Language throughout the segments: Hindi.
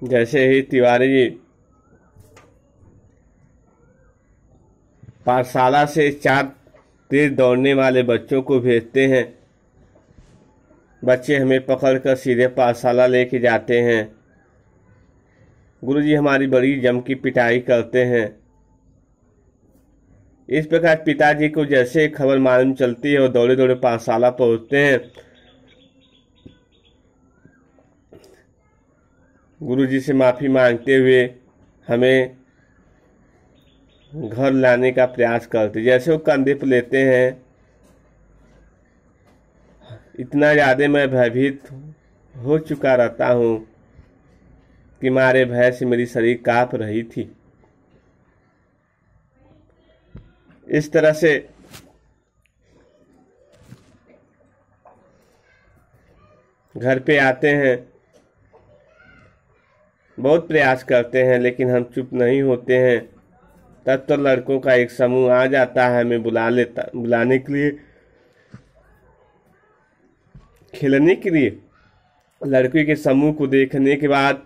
जैसे ही तिवारी जी पाठशाला से 4 तेज दौड़ने वाले बच्चों को भेजते हैं, बच्चे हमें पकड़कर सीधे पाठशाला लेके जाते हैं। गुरुजी हमारी बड़ी जम की पिटाई करते हैं। इस प्रकार पिताजी को जैसे खबर मालूम चलती है, वो दौड़े दौड़े पाठशाला पहुंचते हैं। गुरुजी से माफी मांगते हुए हमें घर लाने का प्रयास करते। जैसे वो कंधे पर लेते हैं, इतना ज्यादा मैं भयभीत हो चुका रहता हूं कि मारे भय से मेरी शरीर कांप रही थी। इस तरह से घर पे आते हैं, बहुत प्रयास करते हैं, लेकिन हम चुप नहीं होते हैं। तब तो लड़कों का एक समूह आ जाता है हमें बुलाने के लिए, खेलने के लिए। लड़की के समूह को देखने के बाद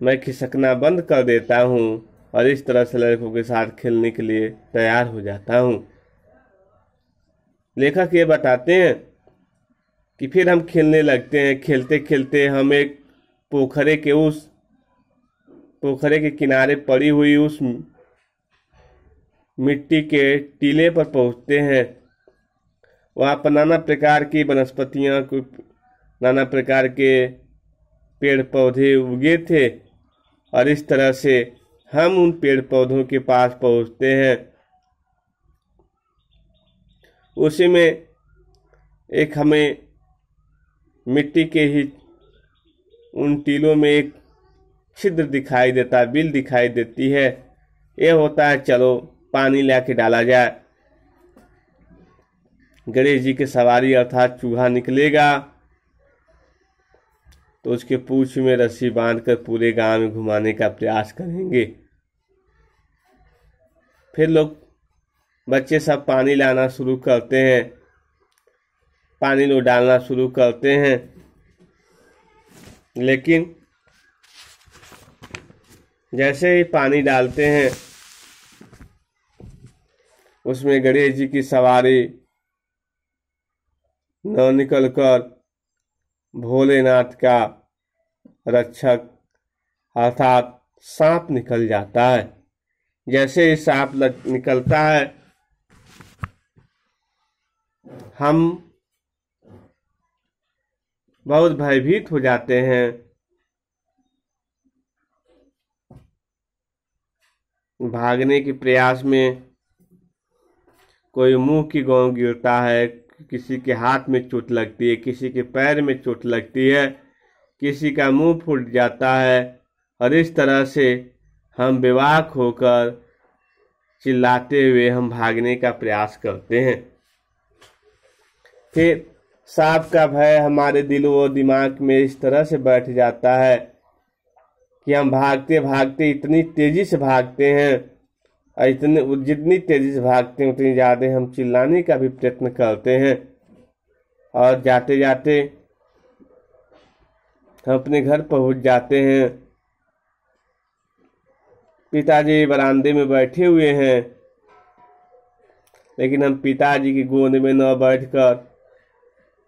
मैं खिसकना बंद कर देता हूँ और इस तरह से लड़कों के साथ खेलने के लिए तैयार हो जाता हूँ। लेखक ये बताते हैं कि फिर हम खेलने लगते हैं। खेलते खेलते हम एक पोखरे के किनारे पड़ी हुई उस मिट्टी के टीले पर पहुंचते हैं। वहां पर नाना प्रकार की वनस्पतियां, नाना प्रकार के पेड़ पौधे उगे थे और इस तरह से हम उन पेड़ पौधों के पास पहुंचते हैं। उसी में एक हमें मिट्टी के ही उन टीलों में एक छिद्र दिखाई देता, बिल दिखाई देती है। यह होता है चलो पानी लाके डाला जाए। गणेश जी की सवारी अर्थात चूहा निकलेगा तो उसके पूंछ में रस्सी बांधकर पूरे गांव में घुमाने का प्रयास करेंगे। फिर लोग बच्चे सब पानी लाना शुरू करते हैं, पानी लोग डालना शुरू करते हैं, लेकिन जैसे ही पानी डालते हैं उसमें गणेश जी की सवारी न निकलकर भोलेनाथ का रक्षक अर्थात सांप निकल जाता है। जैसे ही सांप निकलता है हम बहुत भयभीत हो जाते हैं। भागने के प्रयास में कोई मुंह की गौं गिरता है, किसी के हाथ में चोट लगती है, किसी के पैर में चोट लगती है, किसी का मुंह फूट जाता है और इस तरह से हम बेवाक होकर चिल्लाते हुए हम भागने का प्रयास करते हैं। फिर सांप का भय हमारे दिल व दिमाग में इस तरह से बैठ जाता है कि हम भागते भागते इतनी तेजी से भागते हैं और जितनी तेजी से भागते हैं उतनी ज्यादा हम चिल्लाने का भी प्रयत्न करते हैं। और जाते जाते हम अपने घर पहुंच जाते हैं। पिताजी बरामदे में बैठे हुए हैं, लेकिन हम पिताजी की गोद में न बैठकर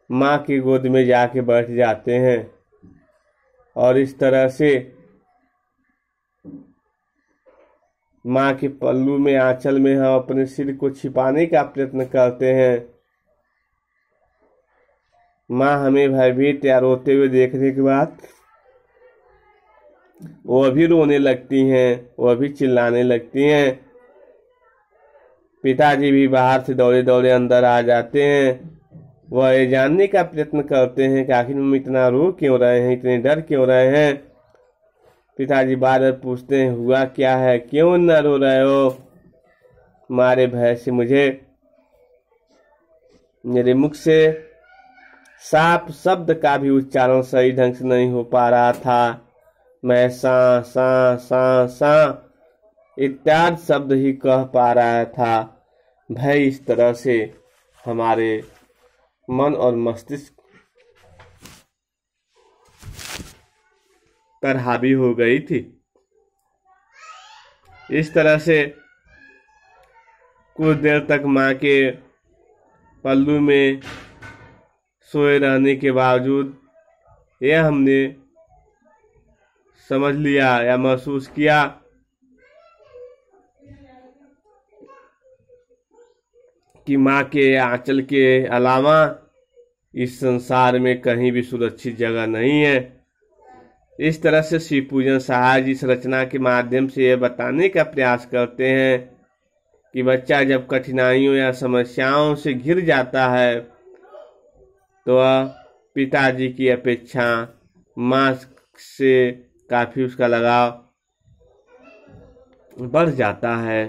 माँ की गोद में जाके बैठ जाते हैं और इस तरह से माँ के पल्लू में, आंचल में हम अपने सिर को छिपाने का प्रयत्न करते हैं। माँ हमें भयभीत या रोते हुए देखने के बाद वो भी रोने लगती हैं, वो भी चिल्लाने लगती हैं। पिताजी भी बाहर से दौड़े दौड़े अंदर आ जाते हैं। वह ये जानने का प्रयत्न करते हैं कि आखिर हम इतना रो क्यों रहे हैं, इतने डर क्यों रहे हैं। पिताजी बार बार पूछते हैं हुआ क्या है, क्यों न रो रहे हो। मारे भय से मेरे मुख से सांप शब्द का भी उच्चारण सही ढंग से नहीं हो पा रहा था। मैं सा सा सा सा इत्यादि शब्द ही कह पा रहा था। भय इस तरह से हमारे मन और मस्तिष्क पर हावी हो गई थी। इस तरह से कुछ देर तक माँ के पल्लू में सोए रहने के बावजूद यह हमने समझ लिया या महसूस किया कि माँ के आंचल के अलावा इस संसार में कहीं भी सुरक्षित जगह नहीं है। इस तरह से शिव पूजन सहाय जी इस रचना के माध्यम से यह बताने का प्रयास करते हैं कि बच्चा जब कठिनाइयों या समस्याओं से घिर जाता है तो वह पिताजी की अपेक्षा माँ से काफी उसका लगाव बढ़ जाता है।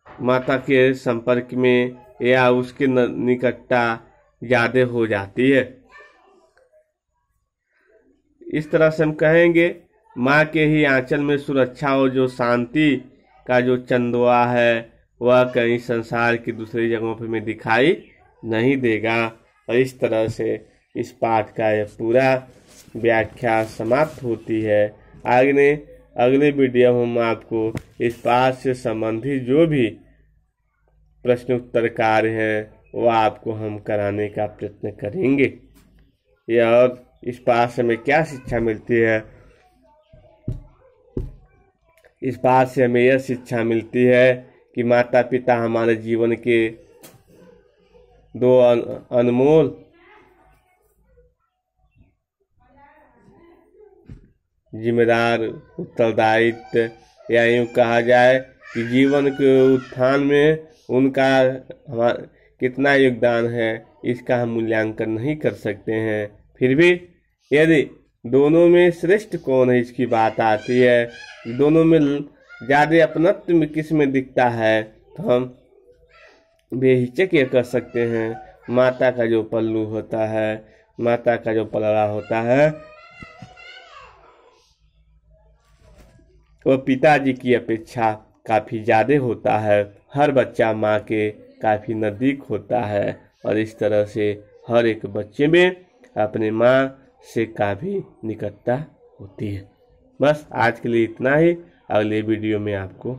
माता के संपर्क में या उसके निकटता ज्यादा हो जाती है। इस तरह से हम कहेंगे माँ के ही आंचल में सुरक्षा और जो शांति का जो चंदवा है वह कहीं संसार की दूसरी जगहों पर में दिखाई नहीं देगा। और इस तरह से इस पाठ का यह पूरा व्याख्या समाप्त होती है। अगले वीडियो में हम आपको इस पाठ से संबंधित जो भी प्रश्न उत्तर कार्य हैं वह आपको हम कराने का प्रयत्न करेंगे। और इस पाठ से हमें क्या शिक्षा मिलती है? इस पाठ से हमें यह शिक्षा मिलती है कि माता पिता हमारे जीवन के दो अनमोल जिम्मेदार उत्तरदायित्व या यूँ कहा जाए कि जीवन के उत्थान में उनका कितना योगदान है इसका हम मूल्यांकन नहीं कर सकते हैं। फिर भी यदि दोनों में श्रेष्ठ कौन है इसकी बात आती है, दोनों में ज़्यादा अपनत्व में किस में दिखता है, तो हम बेहिचक ये कर सकते हैं माता का जो पल्लू होता है, माता का जो पलड़ा होता है वह पिताजी की अपेक्षा काफ़ी ज़्यादा होता है। हर बच्चा माँ के काफ़ी नज़दीक होता है और इस तरह से हर एक बच्चे में अपने माँ से काफ़ी निकटता होती है। बस आज के लिए इतना ही। अगले वीडियो में आपको